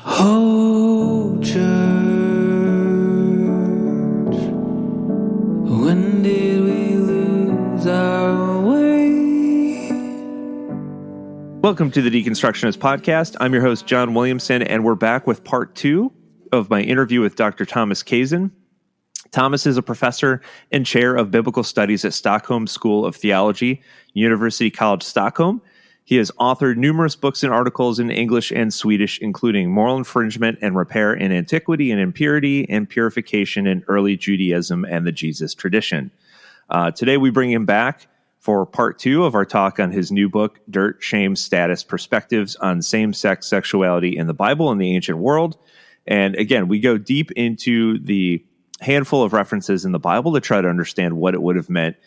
Oh, church, when did we lose our way? Welcome to the Deconstructionist podcast. I'm your host, John Williamson, and we're back with part 2 of my interview with Dr. Thomas Kazen. Thomas is a professor and chair of biblical studies at Stockholm School of Theology, University College Stockholm. He has authored numerous books and articles in English and Swedish, including Moral Infringement and Repair in Antiquity and Impurity, and Purification in Early Judaism and the Jesus Tradition. Today we bring him back for part 2 of our talk on his new book, Dirt, Shame, Status, Perspectives on Same-Sex Sexuality in the Bible and the Ancient World. And again, we go deep into the handful of references in the Bible to try to understand what it would have meant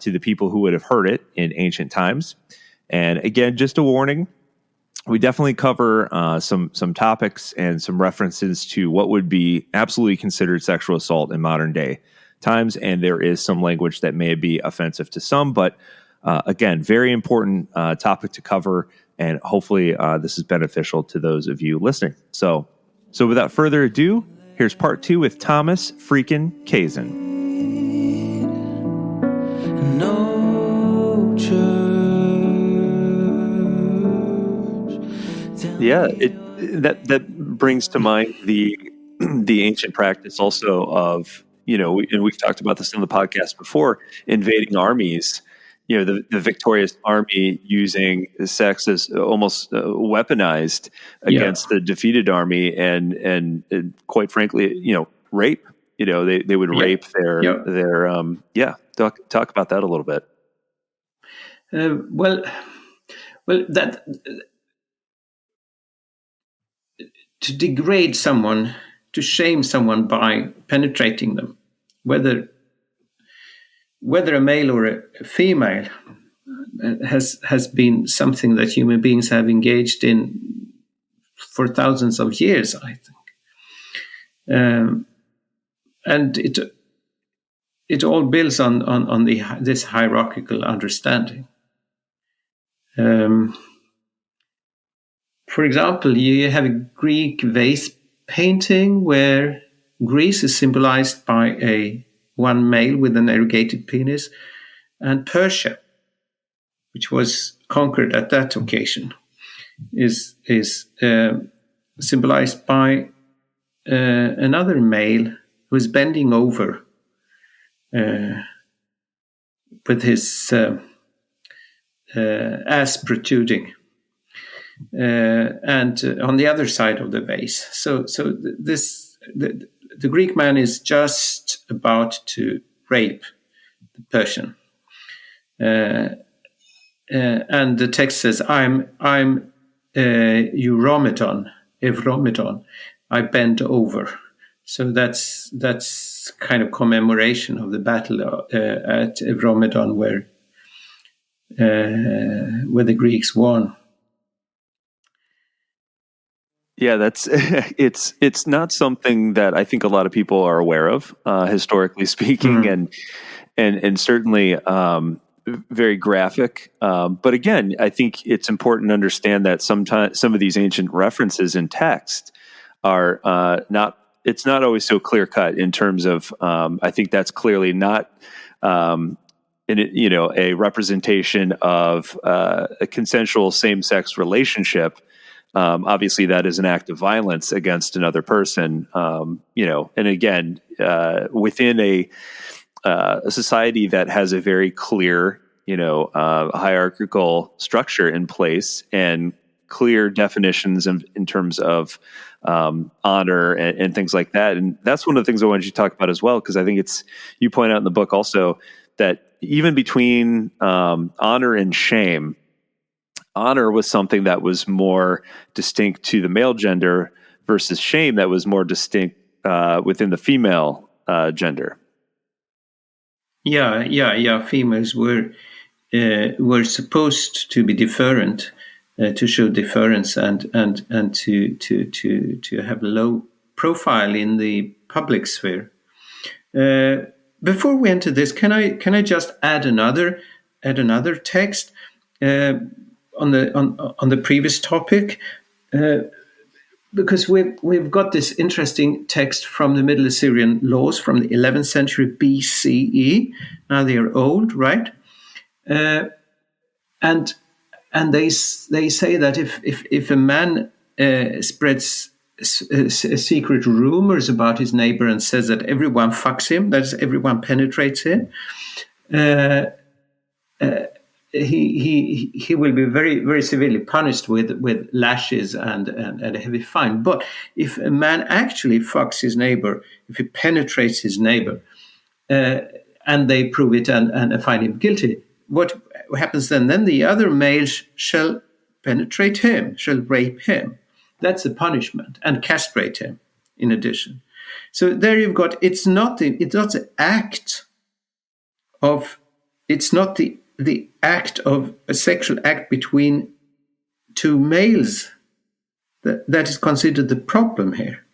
to the people who would have heard it in ancient times. And again, just a warning, we definitely cover some topics and some references to what would be absolutely considered sexual assault in modern day times. And there is some language that may be offensive to some, but again, very important topic to cover. And hopefully this is beneficial to those of you listening. So without further ado, here's part 2 with Thomas freaking Kazen. No church. Yeah, that brings to mind the ancient practice also of, and we've talked about this in the podcast before, invading armies. The victorious army using sex as almost weaponized against the defeated army, and quite frankly, rape. They would rape their Talk about that a little bit. Well, that to degrade someone, to shame someone by penetrating them, whether a male or a female, has been something that human beings have engaged in for thousands of years, I think. And it all builds on this hierarchical understanding. For example, you have a Greek vase painting where Greece is symbolized by one male with an elongated penis, and Persia, which was conquered at that occasion, is symbolized by another male who is bending over with his ass protruding, and on the other side of the vase. So the Greek man is just about to rape the Persian, and the text says, "I'm Euromedon, Evromedon. I bend over." So that's kind of commemoration of the battle at Evromedon, where the Greeks won. Yeah, that's it's not something that I think a lot of people are aware of, historically speaking, and certainly very graphic. But again, I think it's important to understand that sometimes some of these ancient references in text are not. It's not always so clear cut in terms of. I think that's clearly not. A representation of a consensual same-sex relationship. Obviously, that is an act of violence against another person. And again, within a society that has a very clear, hierarchical structure in place and clear definitions in terms of honor and things like that. And that's one of the things I wanted you to talk about as well, because I think you point out in the book also that even between honor and shame, honor was something that was more distinct to the male gender versus shame that was more distinct within the female gender. Yeah. Females were supposed to be different, to show difference, and to have a low profile in the public sphere. Before we enter this, can I just add another text on the previous topic? because we've got this interesting text from the Middle Assyrian laws from the 11th century BCE. Now they are old, right? And they say that if a man spreads secret rumors about his neighbor and says that everyone fucks him, that is, everyone penetrates him, he will be very, very severely punished with lashes and a heavy fine. But if a man actually fucks his neighbor, if he penetrates his neighbor, and they prove it and find him guilty, what happens then? Then the other males shall penetrate him, shall rape him. That's the punishment, and castrate him in addition. So there you've got, it's not the act of a sexual act between two males that is considered the problem here.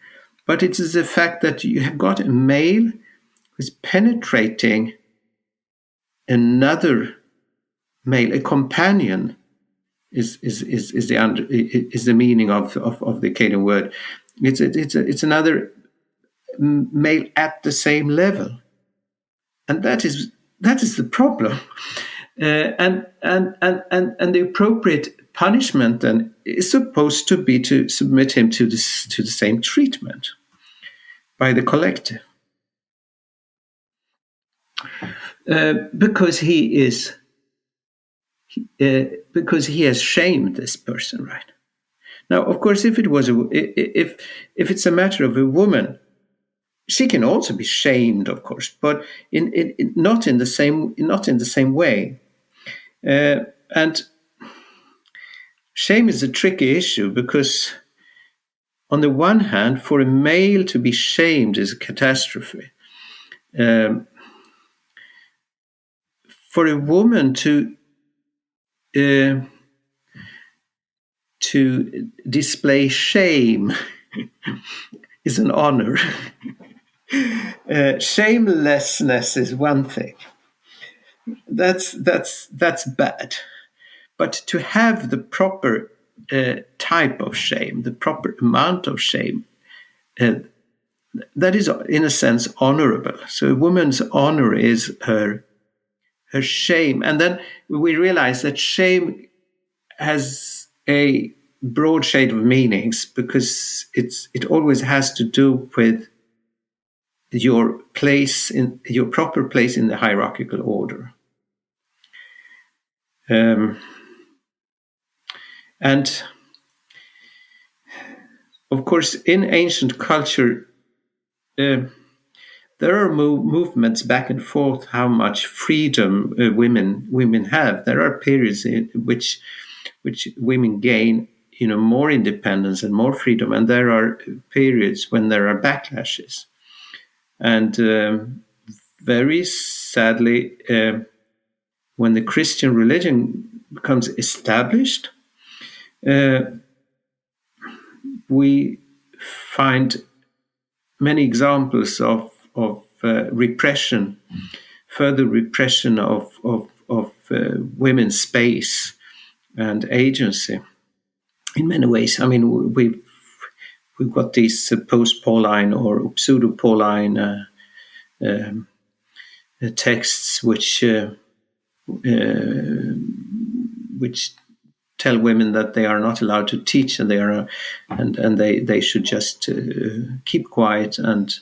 But it is the fact that you have got a male who's penetrating another male, a companion, is the meaning of the Kazen word. It's another male at the same level, and that is the problem. And the appropriate punishment then is supposed to be to submit him to the same treatment by the collective, because he has shamed this person, right? Now, of course, if it's a matter of a woman, she can also be shamed, of course, but not in the same way. And shame is a tricky issue because, on the one hand, for a male to be shamed is a catastrophe. For a woman to display shame is an honor. Shamelessness is one thing. That's bad. But to have the proper type of shame, the proper amount of shame, that is, in a sense, honorable. So a woman's honor is her shame. And then we realize that shame has a broad shade of meanings because it always has to do with your proper place in the hierarchical order. And of course, in ancient culture, there are movements back and forth how much freedom women have. There are periods in which women gain, more independence and more freedom, and there are periods when there are backlashes. And very sadly, when the Christian religion becomes established, we find many examples of repression, further repression of women's space and agency. In many ways, I mean, we've got these post-Pauline or pseudo-Pauline texts which tell women that they are not allowed to teach, and they should just keep quiet and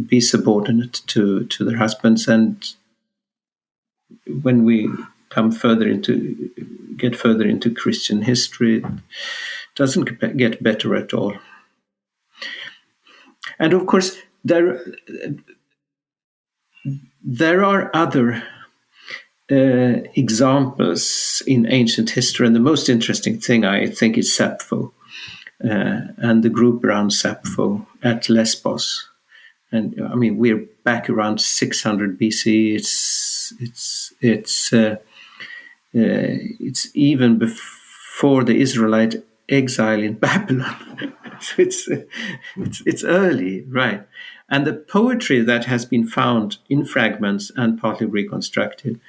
be subordinate to their husbands. And when we get further into Christian history, it doesn't get better at all. And of course, there are other examples in ancient history, and the most interesting thing, I think, is Sappho and the group around Sappho at Lesbos. And I mean, we're back around 600 BC. It's even before the Israelite exile in Babylon. So it's early, right? And the poetry that has been found in fragments and partly reconstructed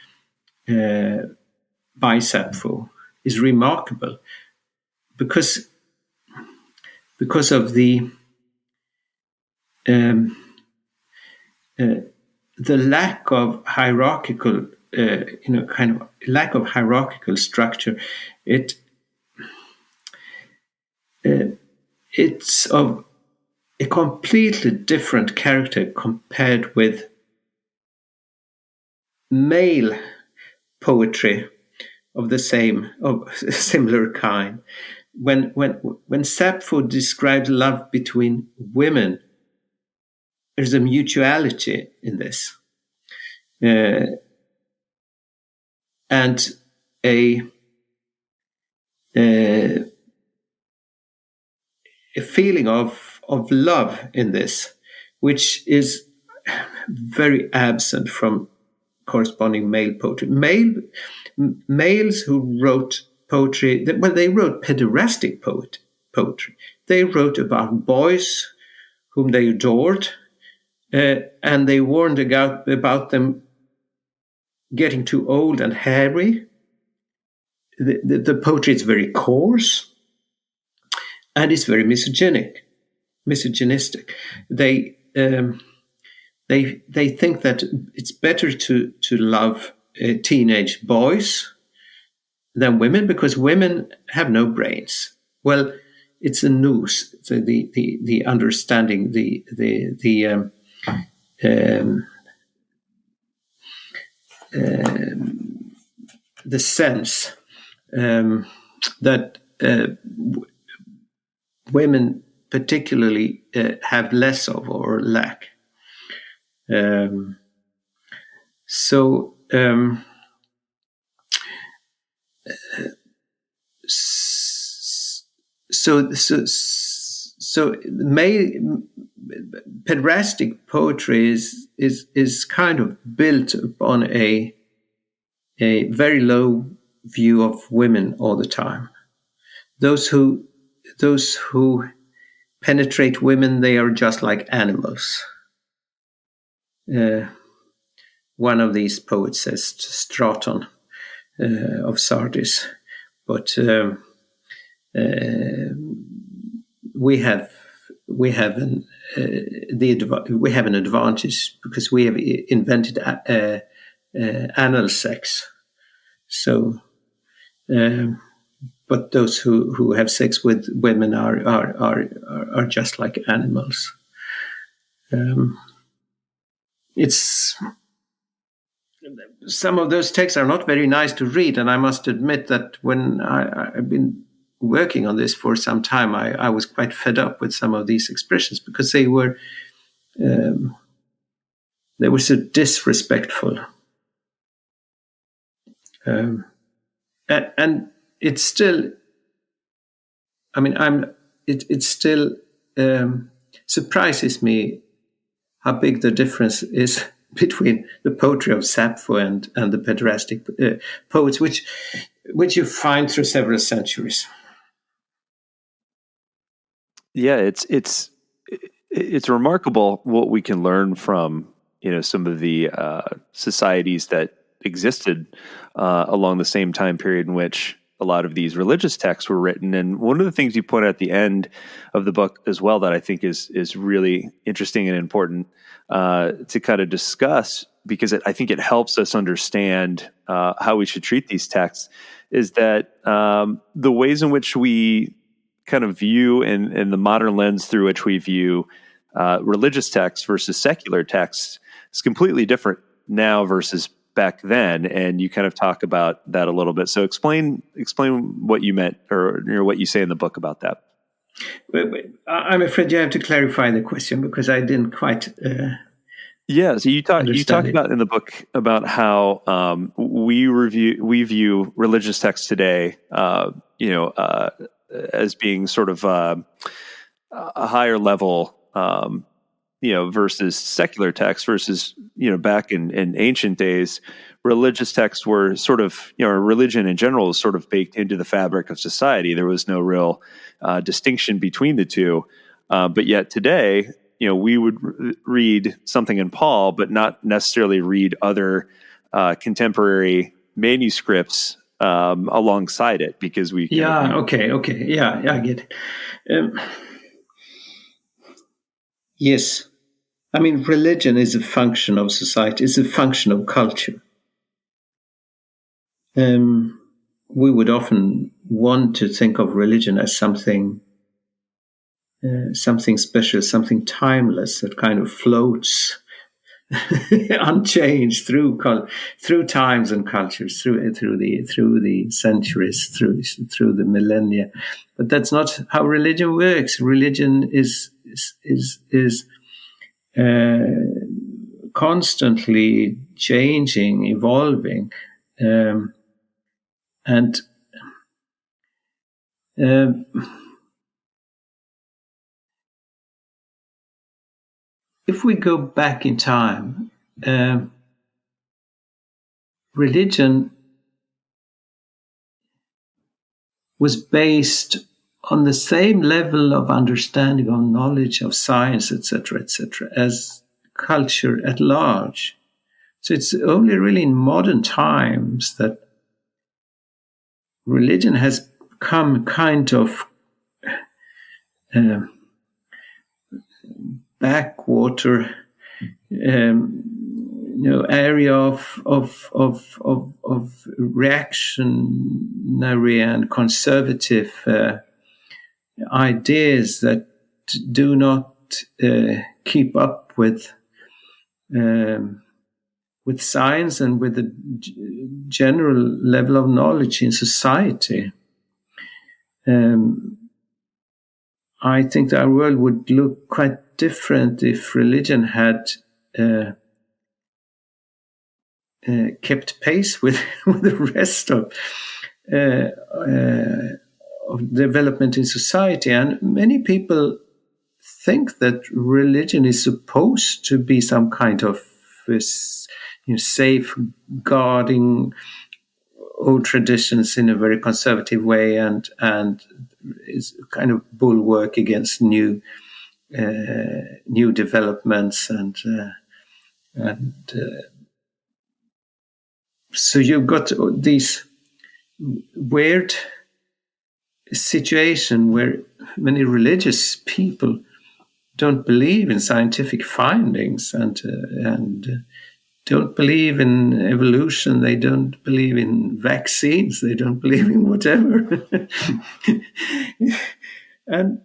by Sappho is remarkable, because because of the lack of hierarchical, kind of lack of hierarchical structure. It's of a completely different character compared with male poetry of similar kind. When Sappho describes love between women, there's a mutuality in this, and a feeling of love in this, which is very absent from corresponding male poetry. Males who wrote poetry, they wrote pederastic poetry. They wrote about boys whom they adored, and they warned about them getting too old and hairy. The poetry is very coarse, and it's very misogynistic. They think that it's better to love teenage boys than women, because women have no brains. Well, it's a noose. So the understanding, the sense that women particularly have less of or lack. So pederastic poetry is kind of built upon a very low view of women all the time. Those who penetrate women, they are just like animals. One of these poets says to Straton of Sardis, but we have an advantage because we have invented anal sex. So, but those who have sex with women are just like animals. It's some of those texts are not very nice to read, and I must admit that when I've been working on this for some time, I was quite fed up with some of these expressions because they were so disrespectful, and it's still. I mean, it still surprises me how big the difference is between the poetry of Sappho and the pederastic poets, which you find through several centuries. Yeah, it's remarkable what we can learn from some of the societies that existed along the same time period in which a lot of these religious texts were written. And one of the things you point out at the end of the book as well that I think is really interesting and important to kind of discuss, because I think it helps us understand how we should treat these texts, is that the ways in which we kind of view and the modern lens through which we view religious texts versus secular texts is completely different now versus back then, and you kind of talk about that a little bit. So explain what you meant, or what you say in the book about that. I'm afraid you have to clarify the question because I didn't quite. Yeah, so you talk about in the book about how we view religious texts today, as being sort of a higher level. Versus secular texts, versus, back in ancient days, religious texts were sort of, religion in general was sort of baked into the fabric of society. There was no real distinction between the two. But yet today, we would read something in Paul, but not necessarily read other contemporary manuscripts alongside it, because we... Okay. Yeah, I get it. Yes. I mean, religion is a function of society. It's a function of culture. We would often want to think of religion as something special, something timeless that kind of floats unchanged through times and cultures, through the centuries, through the millennia. But that's not how religion works. Religion is constantly changing, evolving, and if we go back in time, religion was based on the same level of understanding, of knowledge, of science, etc., as culture at large. So it's only really in modern times that religion has become kind of backwater area of reactionary and conservative ideas that do not keep up with science and with the general level of knowledge in society. I think that our world would look quite different if religion had kept pace with the rest of development in society. And many people think that religion is supposed to be some kind of safeguarding old traditions in a very conservative way, and is kind of bulwark against new developments, and so you've got these weird situation where many religious people don't believe in scientific findings and don't believe in evolution. They don't believe in vaccines. They don't believe in whatever. And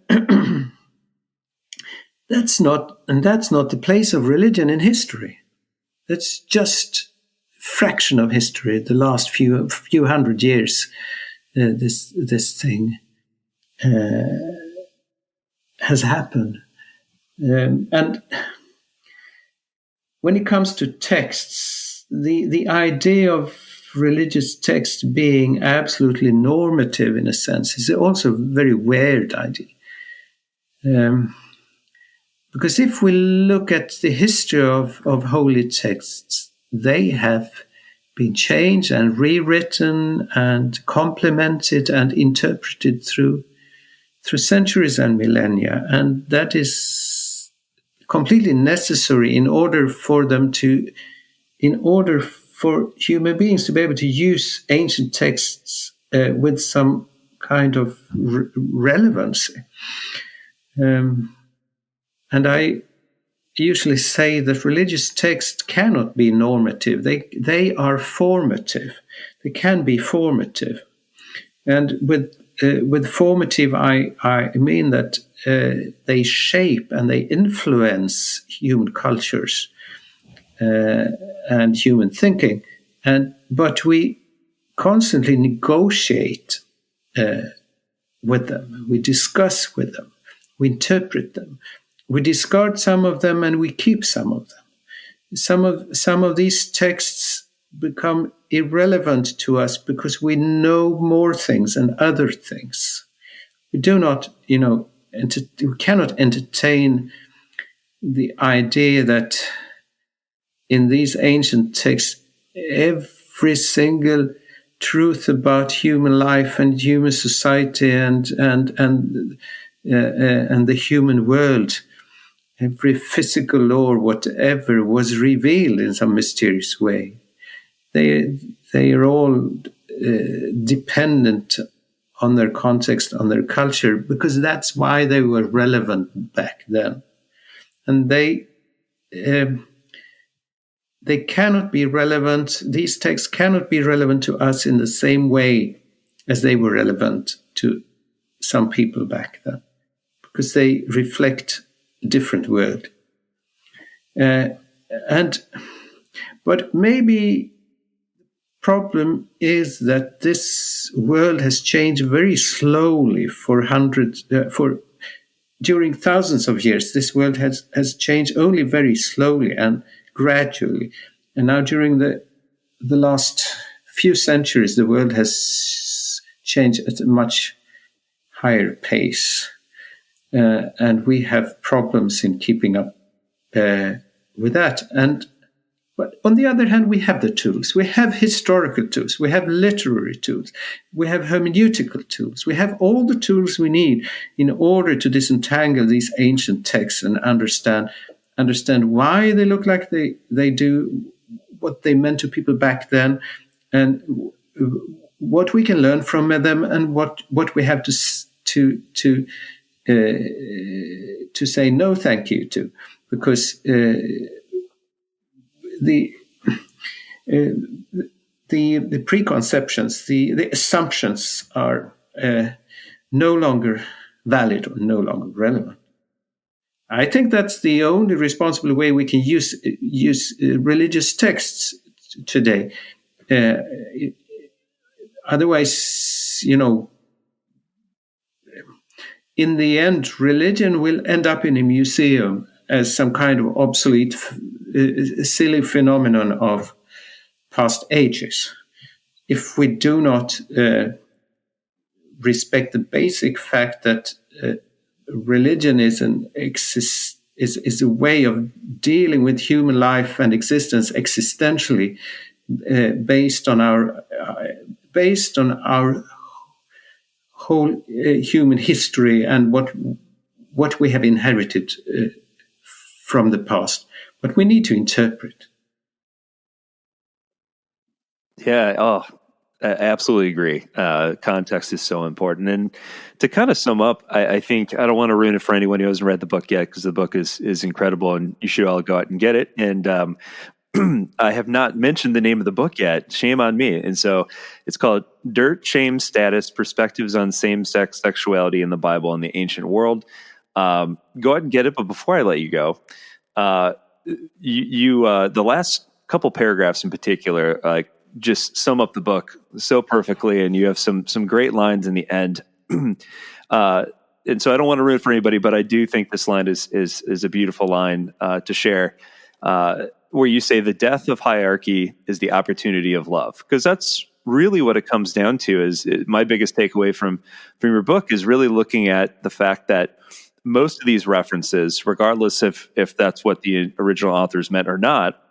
that's not the place of religion in history. That's just fraction of history. The last few hundred years, this thing has happened, and when it comes to texts, the idea of religious text being absolutely normative in a sense is also a very weird idea. Because if we look at the history of holy texts, they have been changed and rewritten and complemented and interpreted through centuries and millennia. And that is completely necessary in order for human beings to be able to use ancient texts with some kind of relevancy. And I usually say that religious texts cannot be normative. They are formative. They can be formative. And with formative, I mean that they shape and they influence human cultures and human thinking. But we constantly negotiate with them. We discuss with them. We interpret them. We discard some of them and we keep some of them. Some of these texts become irrelevant to us because we know more things and other things. We do not, we cannot entertain the idea that in these ancient texts, every single truth about human life and human society and the human world, every physical law or whatever was revealed in some mysterious way. They are all dependent on their context, on their culture, because that's why they were relevant back then. and they cannot be relevant. These texts cannot be relevant to us in the same way as they were relevant to some people back then, because they reflect a different world. But maybe problem is that this world has changed very slowly during thousands of years. This world has changed only very slowly and gradually. And now during the last few centuries, the world has changed at a much higher pace. And we have problems in keeping up with that. But on the other hand, we have the tools. We have historical tools. We have literary tools. We have hermeneutical tools. We have all the tools we need in order to disentangle these ancient texts and understand why they look like they do, what they meant to people back then, and what we can learn from them, and what we have to say no thank you to, because the preconceptions, the assumptions are no longer valid or no longer relevant. I think that's the only responsible way we can use religious texts today. Otherwise, in the end, religion will end up in a museum as some kind of obsolete, silly phenomenon of past ages. If we do not respect the basic fact that religion is a way of dealing with human life and existence existentially, based on our whole human history and what we have inherited from the past, but we need to interpret. Yeah, I absolutely agree. Context is so important. And to kind of sum up, I think I don't want to ruin it for anyone who hasn't read the book yet, because the book is incredible and you should all go out and get it. And I have not mentioned the name of the book yet. Shame on me. And so it's called Dirt, Shame, Status, Perspectives on Same-Sex Sexuality in the Bible and the Ancient World. Go ahead and get it. But before I let you go, the last couple paragraphs in particular, just sum up the book so perfectly, and you have some great lines in the end. And so I don't want to ruin it for anybody, but I do think this line is a beautiful line to share, where you say the death of hierarchy is the opportunity of love, because that's really what it comes down to. Is my biggest takeaway from your book is really looking at the fact that most of these references, regardless if that's what the original authors meant or not,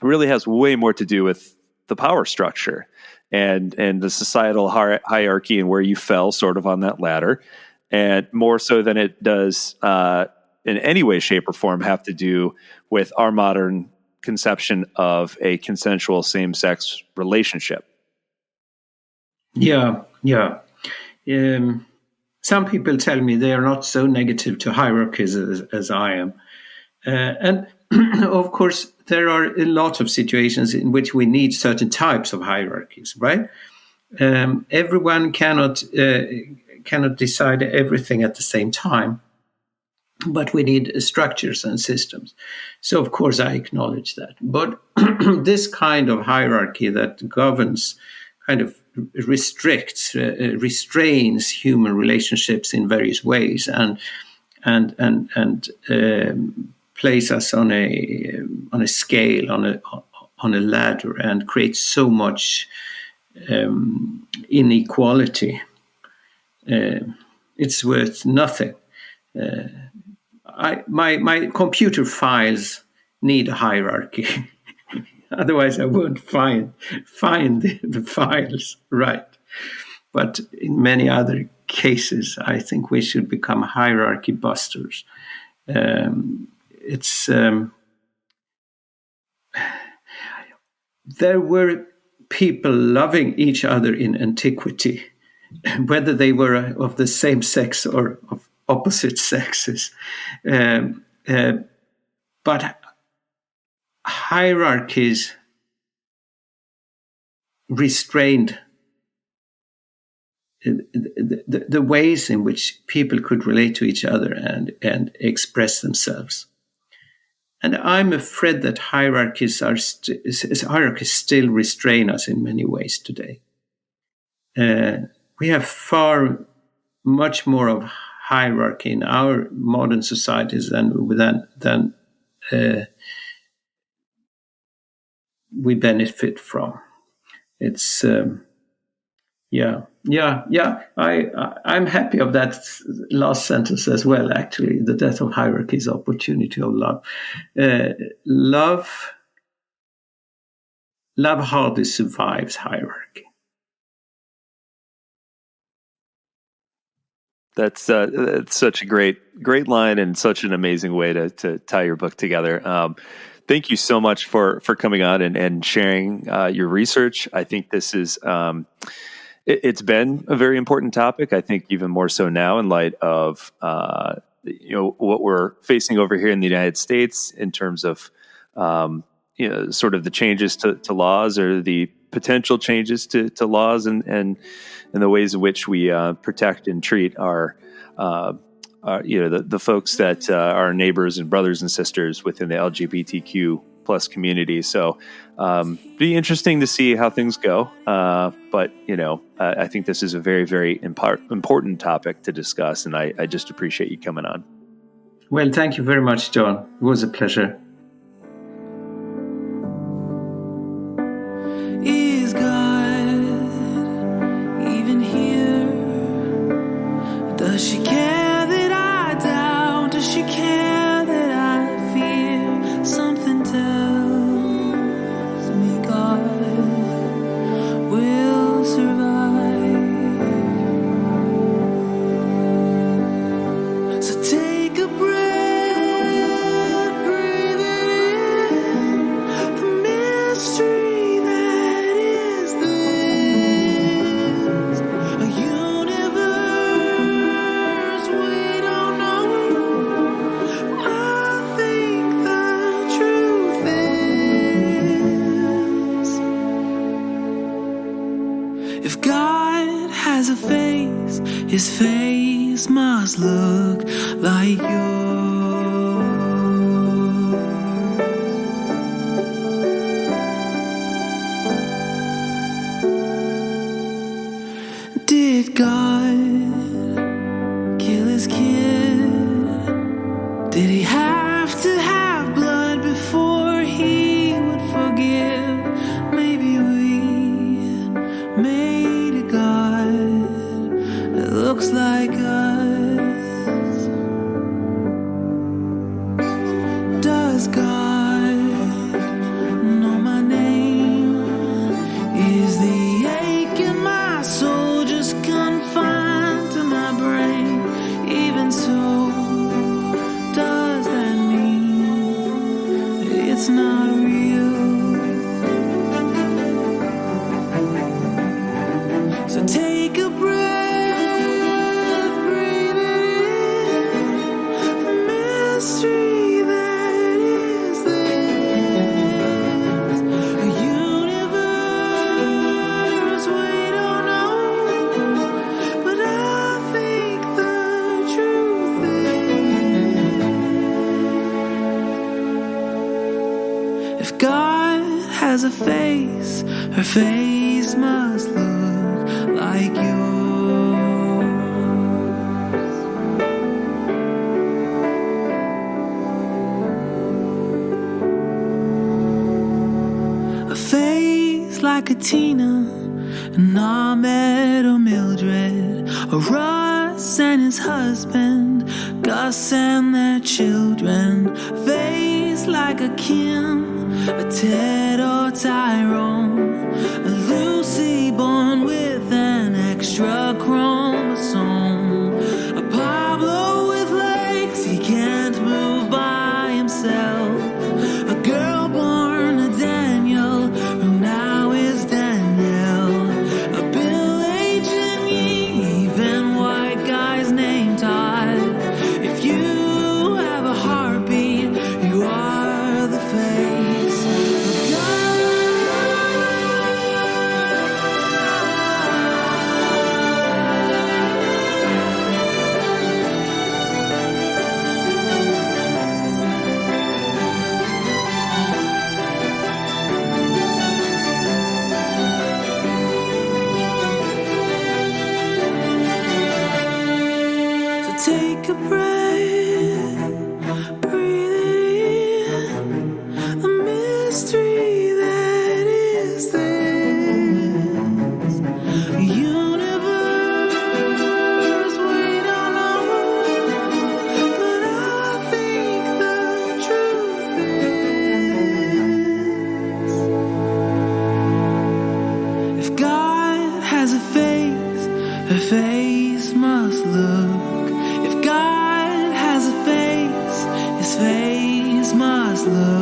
really has way more to do with the power structure and the societal hierarchy and where you fell sort of on that ladder, and more so than it does in any way, shape, or form have to do with our modern conception of a consensual same-sex relationship. Yeah. Some people tell me they are not so negative to hierarchies as I am. And of course, there are a lot of situations in which we need certain types of hierarchies, right? Everyone cannot decide everything at the same time, but we need structures and systems. So, of course, I acknowledge that. But this kind of hierarchy that governs, kind of restrains human relationships in various ways, and place us on a scale, on a ladder, and creates so much inequality. It's worth nothing. My computer files need a hierarchy. Otherwise, I won't find the files right. But in many other cases, I think we should become hierarchy busters. There were people loving each other in Antiquity, whether they were of the same sex or of opposite sexes. but hierarchies restrained the ways in which people could relate to each other and express themselves. And I'm afraid that hierarchies still restrain us in many ways today. We have much more of hierarchy in our modern societies than we benefit from. It's I'm happy of that last sentence as well. Actually, the death of hierarchy is opportunity of love. Love hardly survives hierarchy. That's such a great line and such an amazing way to tie your book together. Thank you so much for coming on and sharing your research. I think this is it's been a very important topic. I think even more so now in light of what we're facing over here in the United States in terms of sort of the changes to laws or the potential changes to laws and the ways in which we protect and treat our the folks that are neighbors and brothers and sisters within the LGBTQ plus community. So be interesting to see how things go. But I think this is a very, very important topic to discuss. And I just appreciate you coming on. Well, thank you very much, John. It was a pleasure. Is God even here? Does she care that I doubt? Does she care that I fear? Something tells me God will survive. So take a breath, breathe it in, the mystery that is this, a universe we don't know. I think the truth is, if God has a face, his face must look like yours. Did God kill his kid? Did he have to have blood before he would forgive? Maybe we made a God that looks like us. Does God know my name? Is the ache in my soul just confined to my brain? Even so, does that mean it's not real? So take a breath, breathe it in, the mystery that is this, a universe we don't know, but I think the truth is, if God has a face, her face must look like yours. A face like a Tina, an Ahmed or Mildred, a Russ and his husband, Gus and their children. Face like a Kim, a Ted or Tyrone, a Lucy born with an extra chromosome, a Pablo with legs he can't move by himself, a girl born a Daniel who now is Danielle, a Bill H. and Yee, even white guys named Todd. If you have a heartbeat, you are look.